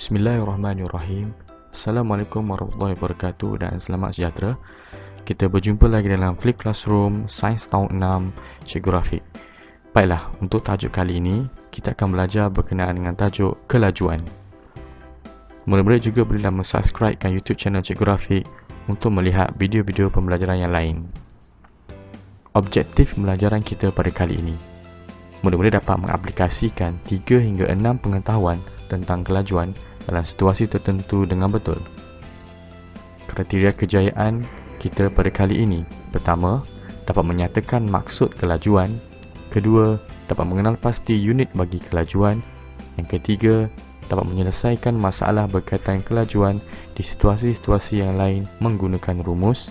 Bismillahirrahmanirrahim. Assalamualaikum warahmatullahi wabarakatuh dan selamat sejahtera. Kita berjumpa lagi dalam Flip Classroom Sains Tahun 6 Cikgu Rafiq. Baiklah, untuk tajuk kali ini kita akan belajar berkenaan dengan tajuk kelajuan. Murid-murid juga bolehlah subscribekan YouTube channel Cikgu Rafiq untuk melihat video-video pembelajaran yang lain. Objektif pembelajaran kita pada kali ini, murid-murid dapat mengaplikasikan 3 hingga 6 pengetahuan tentang kelajuan dalam situasi tertentu dengan betul. Kriteria kejayaan kita pada kali ini: pertama, dapat menyatakan maksud kelajuan; kedua, dapat mengenal pasti unit bagi kelajuan; yang ketiga, dapat menyelesaikan masalah berkaitan kelajuan di situasi-situasi yang lain menggunakan rumus;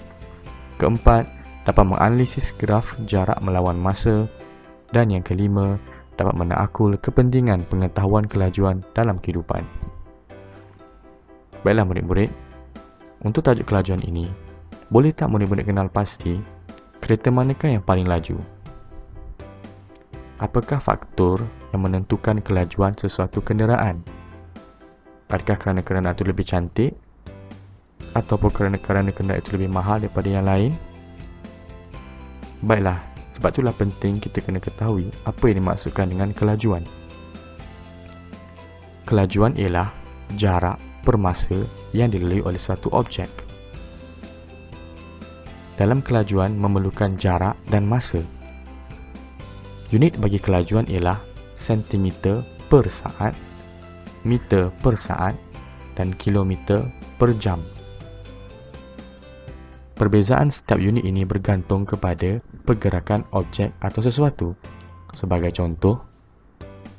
keempat, dapat menganalisis graf jarak melawan masa; dan yang kelima, dapat menakul kepentingan pengetahuan kelajuan dalam kehidupan. Baiklah murid-murid, untuk tajuk kelajuan ini, boleh tak murid-murid kenal pasti kereta manakah yang paling laju? Apakah faktor yang menentukan kelajuan sesuatu kenderaan? Adakah kerana kenderaan itu lebih cantik? Ataupun kerana kenderaan itu lebih mahal daripada yang lain? Baiklah, sebab itulah penting kita kena ketahui apa yang dimaksudkan dengan kelajuan. Kelajuan ialah jarak per masa yang dilalui oleh satu objek. Dalam kelajuan memerlukan jarak dan masa. Unit bagi kelajuan ialah sentimeter per saat, meter per saat dan kilometer per jam. Perbezaan setiap unit ini bergantung kepada pergerakan objek atau sesuatu. Sebagai contoh,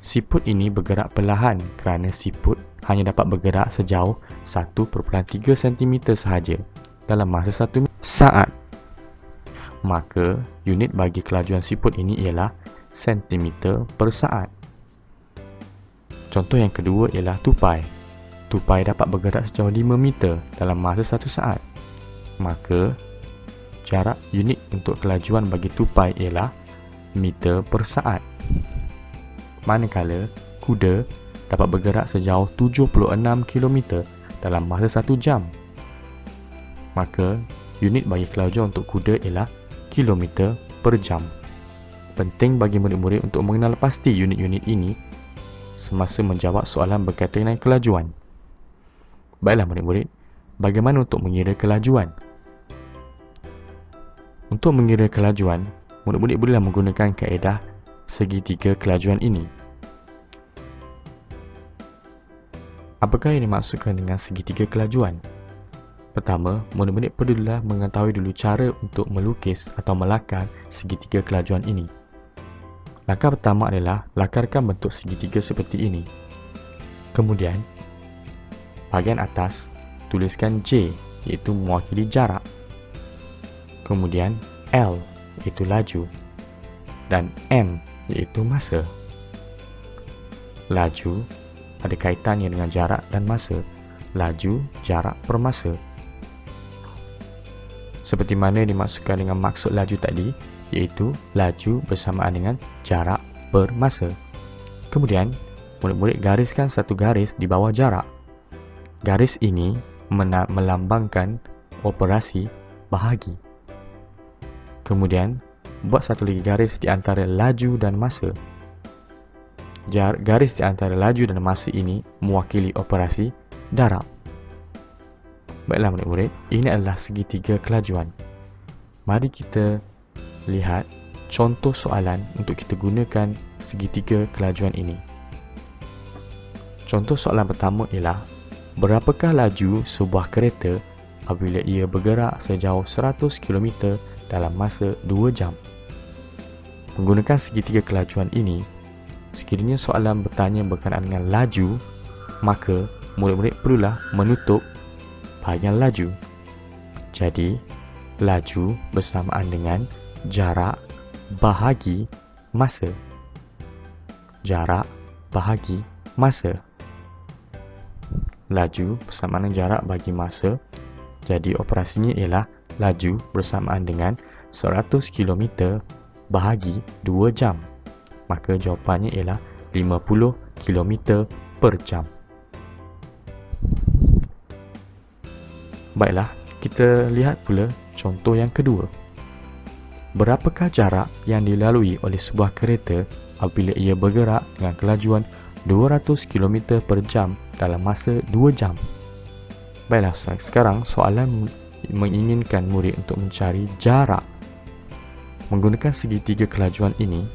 siput ini bergerak perlahan kerana siput hanya dapat bergerak sejauh 1.3 cm sahaja dalam masa 1 saat. Maka, unit bagi kelajuan siput ini ialah sentimeter per saat. Contoh yang kedua ialah tupai. Tupai dapat bergerak sejauh 5 meter dalam masa 1 saat. Maka, jarak unit untuk kelajuan bagi tupai ialah meter per saat. Manakala, kuda dapat bergerak sejauh 76 km dalam masa 1 jam. Maka, unit bagi kelajuan untuk kuda ialah kilometer per jam. Penting bagi murid-murid untuk mengenal pasti unit-unit ini semasa menjawab soalan berkaitan dengan kelajuan. Baiklah murid-murid, bagaimana untuk mengira kelajuan? Untuk mengira kelajuan, murid-murid bolehlah menggunakan kaedah segitiga kelajuan ini. Apakah yang dimaksudkan dengan segitiga kelajuan? Pertama, murid-murid perlulah mengetahui dulu cara untuk melukis atau melakar segitiga kelajuan ini. Langkah pertama adalah lakarkan bentuk segitiga seperti ini. Kemudian, bahagian atas tuliskan J, iaitu mewakili jarak. Kemudian L, iaitu laju, dan M, iaitu masa. Laju ada kaitannya dengan jarak dan masa. Laju, jarak per masa. Seperti mana dimaksudkan dengan maksud laju tadi, iaitu laju bersamaan dengan jarak per masa. Kemudian, murid-murid gariskan satu garis di bawah jarak. Garis ini melambangkan operasi bahagi. Kemudian, buat satu lagi garis di antara laju dan masa. Garis di antara laju dan masa ini mewakili operasi darab. Baiklah murid-murid, ini adalah segitiga kelajuan. Mari kita lihat contoh soalan untuk kita gunakan segitiga kelajuan ini. Contoh soalan pertama ialah, berapakah laju sebuah kereta apabila ia bergerak sejauh 100 km dalam masa 2 jam? Menggunakan segitiga kelajuan ini, sekiranya soalan bertanya berkenaan dengan laju, maka murid-murid perlulah menutup bahagian laju. Jadi, laju bersamaan dengan jarak bahagi masa. Jarak bahagi masa. Laju bersamaan dengan jarak bagi masa. Jadi, operasinya ialah laju bersamaan dengan 100 km bahagi 2 jam. Maka jawapannya ialah 50 km per jam. Baiklah, kita lihat pula contoh yang kedua. Berapakah jarak yang dilalui oleh sebuah kereta apabila ia bergerak dengan kelajuan 200 km per jam dalam masa 2 jam? Baiklah, sekarang soalan menginginkan murid untuk mencari jarak. Menggunakan segitiga kelajuan ini,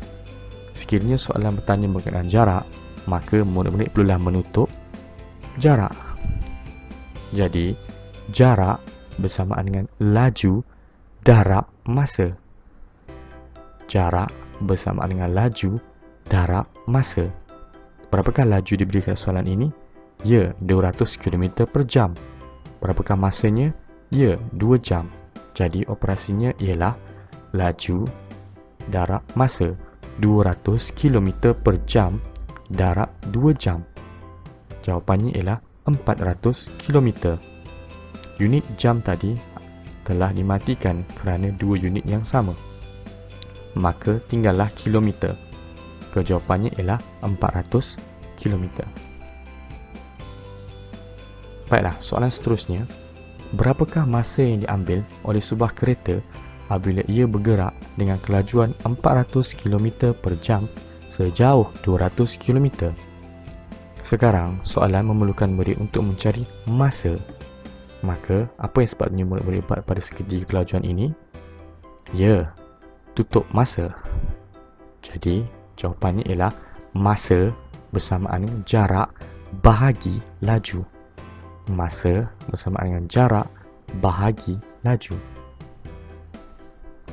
sekiranya soalan bertanya berkenaan jarak, maka murid-murid perlulah menutup jarak. Jadi, jarak bersamaan dengan laju darab masa. Jarak bersamaan dengan laju darab masa. Berapakah laju diberikan soalan ini? Ya, 200 km per jam. Berapakah masanya? Ya, 2 jam. Jadi operasinya ialah laju darab masa. 200 km per jam darab 2 jam. Jawapannya ialah 400 km. Unit jam tadi telah dimatikan kerana 2 unit yang sama. Maka tinggallah kilometer. Jawapannya ialah 400 km. Baiklah, soalan seterusnya. Berapakah masa yang diambil oleh sebuah kereta apabila ia bergerak dengan kelajuan 400 km per jam sejauh 200 km? Sekarang, soalan memerlukan murid untuk mencari masa. Maka, apa yang sepatutnya murid-murid buat pada segitiga kelajuan ini? Ya, tutup masa. Jadi, jawapannya ialah masa bersamaan dengan jarak bahagi laju. Masa bersamaan dengan jarak bahagi laju.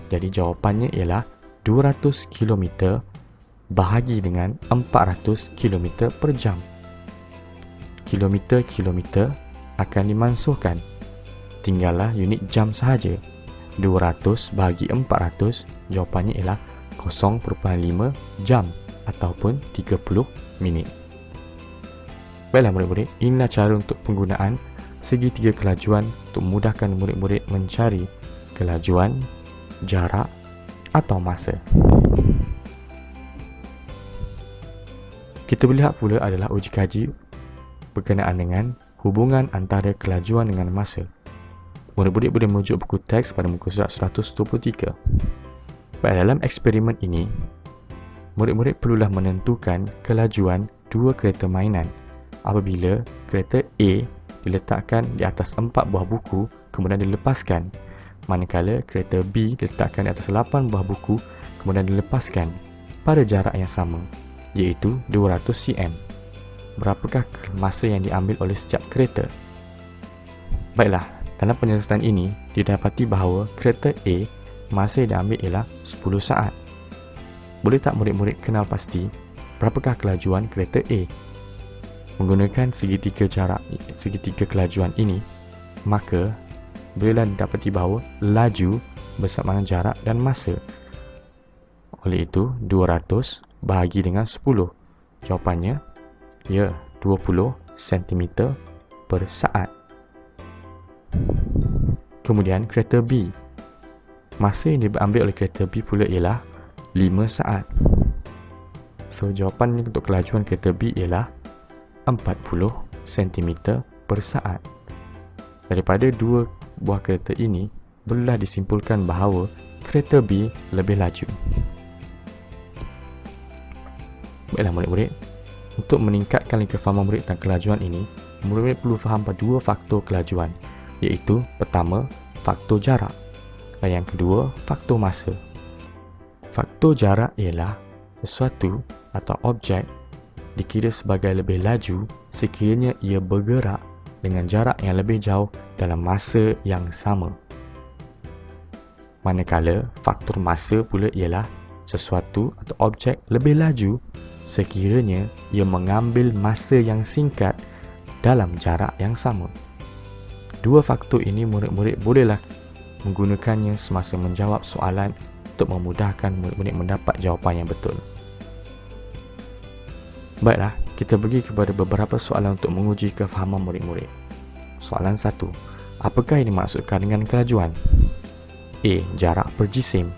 Jadi, jawapannya ialah 200 km bahagi dengan 400 km per jam. Kilometer-kilometer akan dimansuhkan. Tinggallah unit jam sahaja. 200 bahagi 400, jawapannya ialah 0.5 jam ataupun 30 minit. Baiklah murid-murid, inilah cara untuk penggunaan segitiga kelajuan untuk memudahkan murid-murid mencari kelajuan, jarak atau masa. Kita melihat pula adalah uji kaji berkenaan dengan hubungan antara kelajuan dengan masa. Murid-murid boleh merujuk buku teks pada muka surat 123. Pada dalam eksperimen ini, murid-murid perlulah menentukan kelajuan dua kereta mainan apabila kereta A diletakkan di atas 4 buah buku kemudian dilepaskan, manakala kereta B diletakkan di atas 8 buah buku kemudian dilepaskan pada jarak yang sama, iaitu 200 cm. Berapakah masa yang diambil oleh setiap kereta? Baiklah, dalam penjelasan ini didapati bahawa kereta A masa yang diambil ialah 10 saat. Boleh tak murid-murid kenal pasti berapakah kelajuan kereta A? Menggunakan segitiga kelajuan ini, maka bolehlah didapati bahawa laju bersamaan jarak dan masa. Oleh itu, 200 bahagi dengan 10. Jawapannya, ya, 20 cm per saat. Kemudian kereta B. Masa yang diambil oleh kereta B pula ialah 5 saat. So, jawapan untuk kelajuan kereta B ialah 40 cm per saat. Daripada dua buah kereta ini, bolehlah disimpulkan bahawa kereta B lebih laju. Baiklah murid-murid, untuk meningkatkan kefahaman murid tentang kelajuan ini, murid-murid perlu faham pada dua faktor kelajuan, iaitu pertama, faktor jarak dan yang kedua, faktor masa. Faktor jarak ialah sesuatu atau objek dikira sebagai lebih laju sekiranya ia bergerak dengan jarak yang lebih jauh dalam masa yang sama. Manakala faktor masa pula ialah sesuatu atau objek lebih laju sekiranya ia mengambil masa yang singkat dalam jarak yang sama. Dua faktor ini murid-murid bolehlah menggunakannya semasa menjawab soalan untuk memudahkan murid-murid mendapat jawapan yang betul. Baiklah, kita pergi kepada beberapa soalan untuk menguji kefahaman murid-murid. Soalan 1. Apakah yang dimaksudkan dengan kelajuan? A. Jarak per jisim.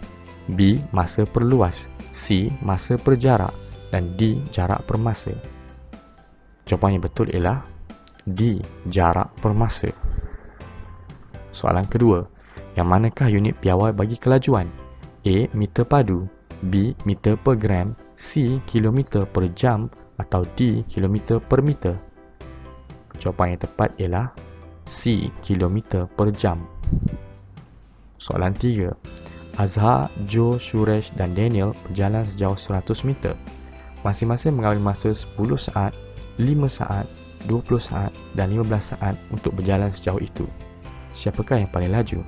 B. Masa per luas. C. Masa per jarak. Dan D. Jarak per masa. Jawapan yang betul ialah D. Jarak per masa. Soalan kedua, yang manakah unit piawai bagi kelajuan? A. Meter padu, B. Meter per gram, C. Kilometer per jam atau D. Kilometer per meter? Jawapan yang tepat ialah C. Kilometer per jam. Soalan 3. Azhar, Joe, Suresh dan Daniel berjalan sejauh 100 meter. Masing-masing mengambil masa 10 saat, 5 saat, 20 saat dan 15 saat untuk berjalan sejauh itu. Siapakah yang paling laju?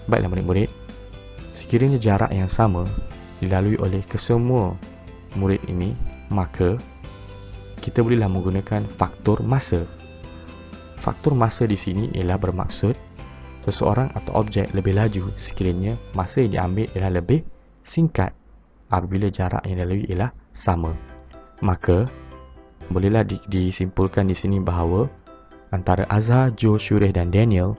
Baiklah murid-murid, sekiranya jarak yang sama dilalui oleh kesemua murid ini, maka kita bolehlah menggunakan faktor masa. Faktor masa di sini ialah bermaksud seseorang atau objek lebih laju sekiranya masa yang diambil ialah lebih singkat apabila jarak yang dilalui ialah sama. Maka bolehlah disimpulkan di sini bahawa antara Azhar, Joe, Suresh dan Daniel,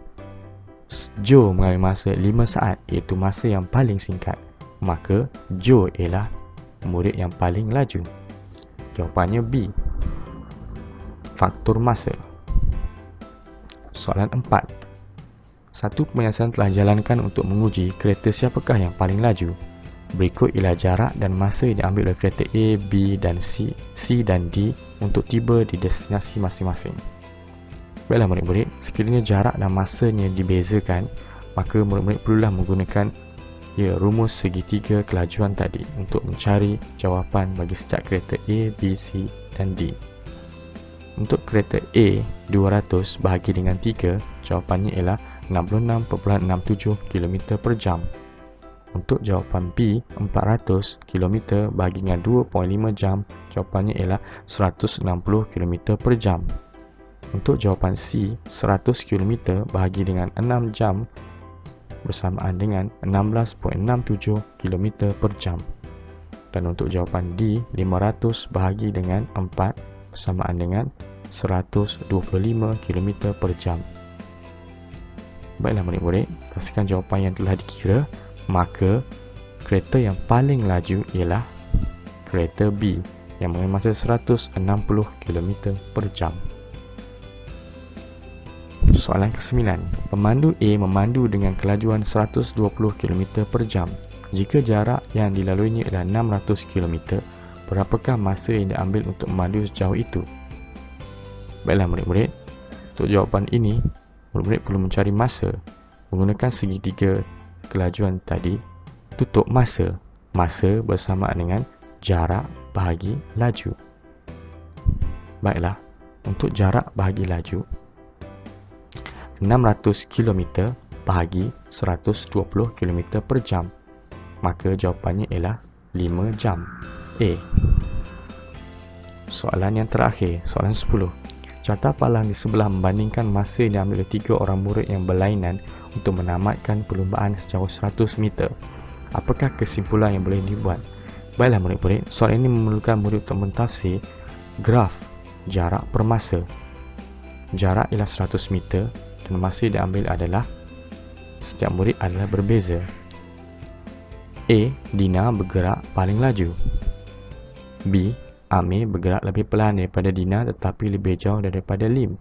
Joe mengambil masa 5 saat iaitu masa yang paling singkat. Maka Joe ialah murid yang paling laju. Jawapannya B. Faktor masa. Soalan 4. Satu penyiasatan telah dijalankan untuk menguji kereta siapakah yang paling laju. Berikut ialah jarak dan masa yang diambil oleh kereta A, B dan C dan D untuk tiba di destinasi masing-masing. Baiklah murid-murid, sekiranya jarak dan masanya dibezakan, maka murid-murid perlulah menggunakan rumus segitiga kelajuan tadi untuk mencari jawapan bagi setiap kereta A, B, C dan D. Untuk kereta A 200 bahagi dengan 3, jawapannya ialah 66.67 km per jam. Untuk jawapan B 400 km bahagi dengan 2.5 jam, jawapannya ialah 160 km per jam. Untuk jawapan C 100 km bahagi dengan 6 jam bersamaan dengan 16.67 km per jam. Dan untuk jawapan D 500 bahagi dengan 4 bersamaan dengan 125 km per jam. Baiklah murid-murid, pastikan jawapan yang telah dikira, maka kereta yang paling laju ialah kereta B yang mengambil masa 160 km per jam. Soalan ke-9. Pemandu A memandu dengan kelajuan 120 km per jam. Jika jarak yang dilaluinya adalah 600 km, berapakah masa yang diambil untuk memandu sejauh itu? Baiklah murid-murid, untuk jawapan ini, murid-murid perlu mencari masa. Menggunakan segitiga kelajuan tadi, tutup masa. Masa bersamaan dengan jarak bahagi laju. Baiklah, untuk jarak bahagi laju, 600 km bahagi 120 km per jam. Maka jawapannya ialah 5 jam. A. Soalan yang terakhir, soalan 10. Carta palang di sebelah membandingkan masa yang diambil oleh 3 orang murid yang berlainan untuk menamatkan perlumbaan sejauh 100 meter. Apakah kesimpulan yang boleh dibuat? Baiklah murid-murid, soalan ini memerlukan murid untuk mentafsir graf jarak per masa. Jarak ialah 100 meter dan masa yang diambil adalah, setiap murid adalah berbeza. A. Dina bergerak paling laju. B. Amir bergerak lebih perlahan daripada Dina tetapi lebih jauh daripada Lim.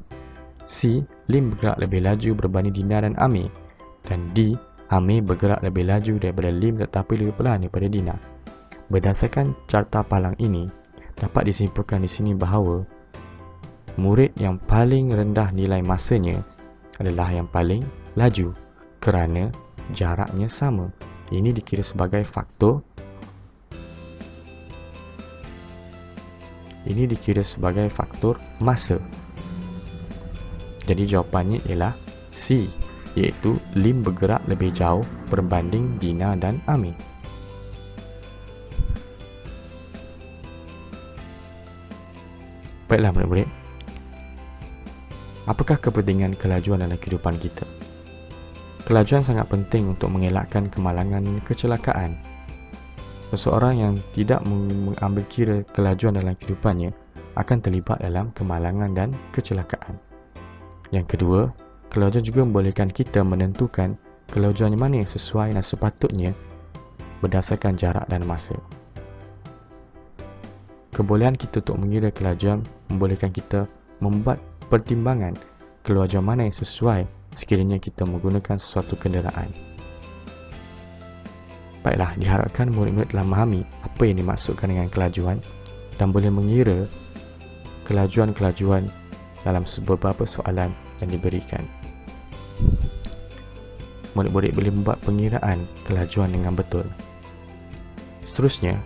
C. Lim bergerak lebih laju berbanding Dina dan Amir. Dan D. Amir bergerak lebih laju daripada Lim tetapi lebih perlahan daripada Dina. Berdasarkan carta palang ini, dapat disimpulkan di sini bahawa murid yang paling rendah nilai masanya adalah yang paling laju kerana jaraknya sama. Ini dikira sebagai faktor masa. Jadi jawapannya ialah C, iaitu Lim bergerak lebih jauh berbanding Dina dan Amir. Baiklah murid-murid, apakah kepentingan kelajuan dalam kehidupan kita? Kelajuan sangat penting untuk mengelakkan kemalangan dan kecelakaan. Seseorang yang tidak mengambil kira kelajuan dalam kehidupannya akan terlibat dalam kemalangan dan kecelakaan. Yang kedua, kelajuan juga membolehkan kita menentukan kelajuan mana yang sesuai dan sepatutnya berdasarkan jarak dan masa. Kebolehan kita untuk mengira kelajuan membolehkan kita membuat pertimbangan kelajuan mana yang sesuai sekiranya kita menggunakan sesuatu kenderaan. Baiklah, diharapkan murid-murid telah memahami apa yang dimaksudkan dengan kelajuan dan boleh mengira kelajuan-kelajuan dalam beberapa soalan yang diberikan. Murid-murid boleh membuat pengiraan kelajuan dengan betul. Seterusnya,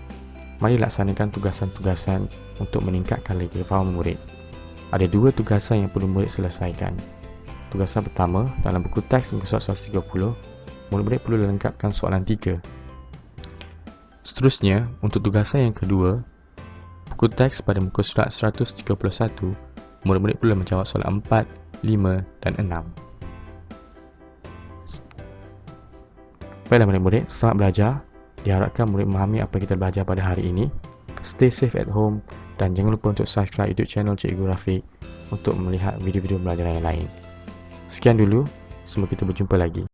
mari laksanakan tugasan-tugasan untuk meningkatkan lagi faham murid. Ada 2 tugasan yang perlu murid selesaikan. Tugasan pertama, dalam buku teks muka surat 130, murid-murid perlu lengkapkan soalan 3. Seterusnya, untuk tugasan yang kedua, buku teks pada muka surat 131, murid-murid perlu menjawab soalan 4, 5 dan 6. Baiklah murid-murid, selamat belajar. Diharapkan murid memahami apa yang kita belajar pada hari ini. Stay safe at home dan jangan lupa untuk subscribe YouTube channel Cikgu Rafiq untuk melihat video-video pelajaran yang lain. Sekian dulu, semoga kita berjumpa lagi.